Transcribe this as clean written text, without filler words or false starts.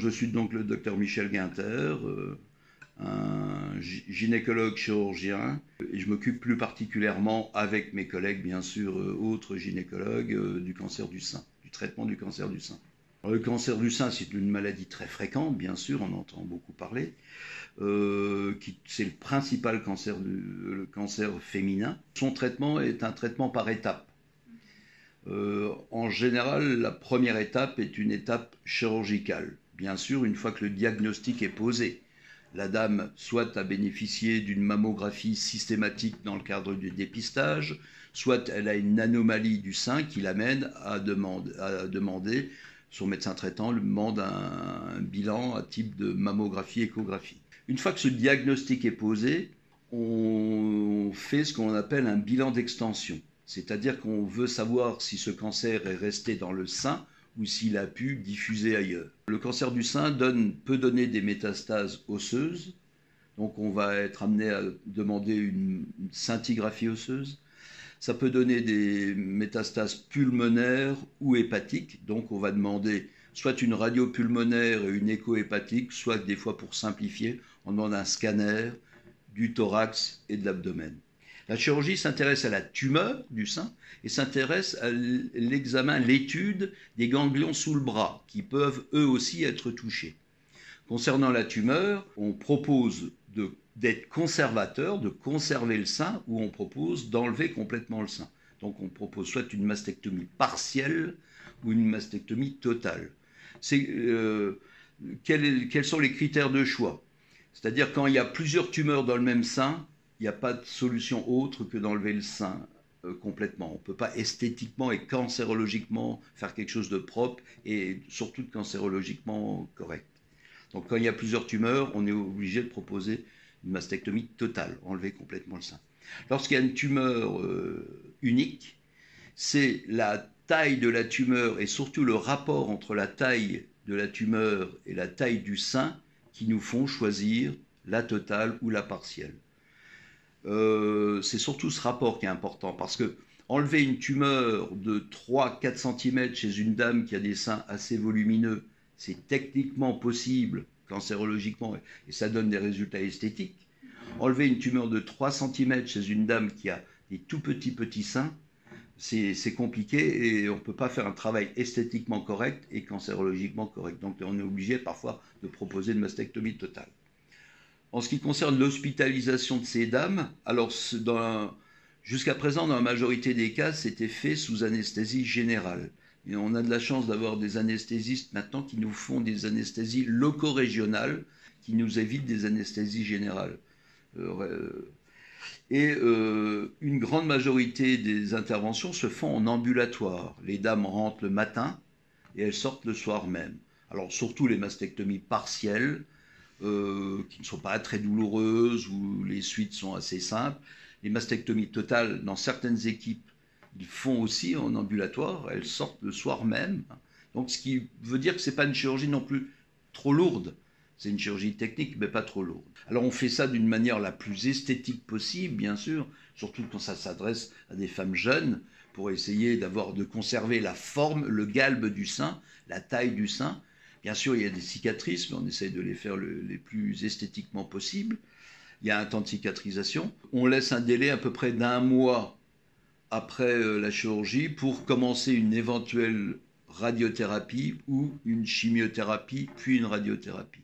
Je suis donc le docteur Michel Guinter, un gynécologue chirurgien, et je m'occupe plus particulièrement avec mes collègues, bien sûr, autres gynécologues, du cancer du sein, du traitement du cancer du sein. Alors, le cancer du sein, c'est une maladie très fréquente, bien sûr, on entend beaucoup parler. C'est le principal cancer, le cancer féminin. Son traitement est un traitement par étapes. En général, la première étape est une étape chirurgicale. Bien sûr, une fois que le diagnostic est posé, la dame soit a bénéficié d'une mammographie systématique dans le cadre du dépistage, soit elle a une anomalie du sein qui l'amène à demander, son médecin traitant lui demande un bilan à type de mammographie-échographie. Une fois que ce diagnostic est posé, on fait ce qu'on appelle un bilan d'extension. C'est-à-dire qu'on veut savoir si ce cancer est resté dans le sein ou s'il a pu diffuser ailleurs. Le cancer du sein peut donner des métastases osseuses, donc on va être amené à demander une scintigraphie osseuse. Ça peut donner des métastases pulmonaires ou hépatiques, donc on va demander soit une radio pulmonaire et une écho hépatique, soit des fois pour simplifier, on demande un scanner du thorax et de l'abdomen. La chirurgie s'intéresse à la tumeur du sein et s'intéresse à l'examen, l'étude des ganglions sous le bras qui peuvent eux aussi être touchés. Concernant la tumeur, on propose d'être conservateur, de conserver le sein, ou on propose d'enlever complètement le sein. Donc on propose soit une mastectomie partielle ou une mastectomie totale. Quels sont les critères de choix? C'est-à-dire quand il y a plusieurs tumeurs dans le même sein, il n'y a pas de solution autre que d'enlever le sein complètement. On ne peut pas esthétiquement et cancérologiquement faire quelque chose de propre et surtout de cancérologiquement correct. Donc quand il y a plusieurs tumeurs, on est obligé de proposer une mastectomie totale, enlever complètement le sein. Lorsqu'il y a une tumeur unique, c'est la taille de la tumeur et surtout le rapport entre la taille de la tumeur et la taille du sein qui nous font choisir la totale ou la partielle. C'est surtout ce rapport qui est important parce que enlever une tumeur de 3-4 cm chez une dame qui a des seins assez volumineux, c'est techniquement possible, cancérologiquement, et ça donne des résultats esthétiques. Enlever une tumeur de 3 cm chez une dame qui a des tout petits seins, c'est compliqué et on ne peut pas faire un travail esthétiquement correct et cancérologiquement correct. Donc on est obligé parfois de proposer une mastectomie totale. En ce qui concerne l'hospitalisation de ces dames, alors jusqu'à présent, dans la majorité des cas, c'était fait sous anesthésie générale. Et on a de la chance d'avoir des anesthésistes maintenant qui nous font des anesthésies loco-régionales, qui nous évitent des anesthésies générales. Une grande majorité des interventions se font en ambulatoire. Les dames rentrent le matin et elles sortent le soir même. Alors surtout les mastectomies partielles, qui ne sont pas très douloureuses, où les suites sont assez simples. Les mastectomies totales, dans certaines équipes, ils font aussi en ambulatoire, elles sortent le soir même. Donc ce qui veut dire que ce n'est pas une chirurgie non plus trop lourde. C'est une chirurgie technique, mais pas trop lourde. Alors on fait ça d'une manière la plus esthétique possible, bien sûr, surtout quand ça s'adresse à des femmes jeunes, pour essayer de conserver la forme, le galbe du sein, la taille du sein. Bien sûr, il y a des cicatrices, mais on essaie de les faire les plus esthétiquement possible. Il y a un temps de cicatrisation. On laisse un délai à peu près d'1 mois après la chirurgie pour commencer une éventuelle radiothérapie ou une chimiothérapie, puis une radiothérapie.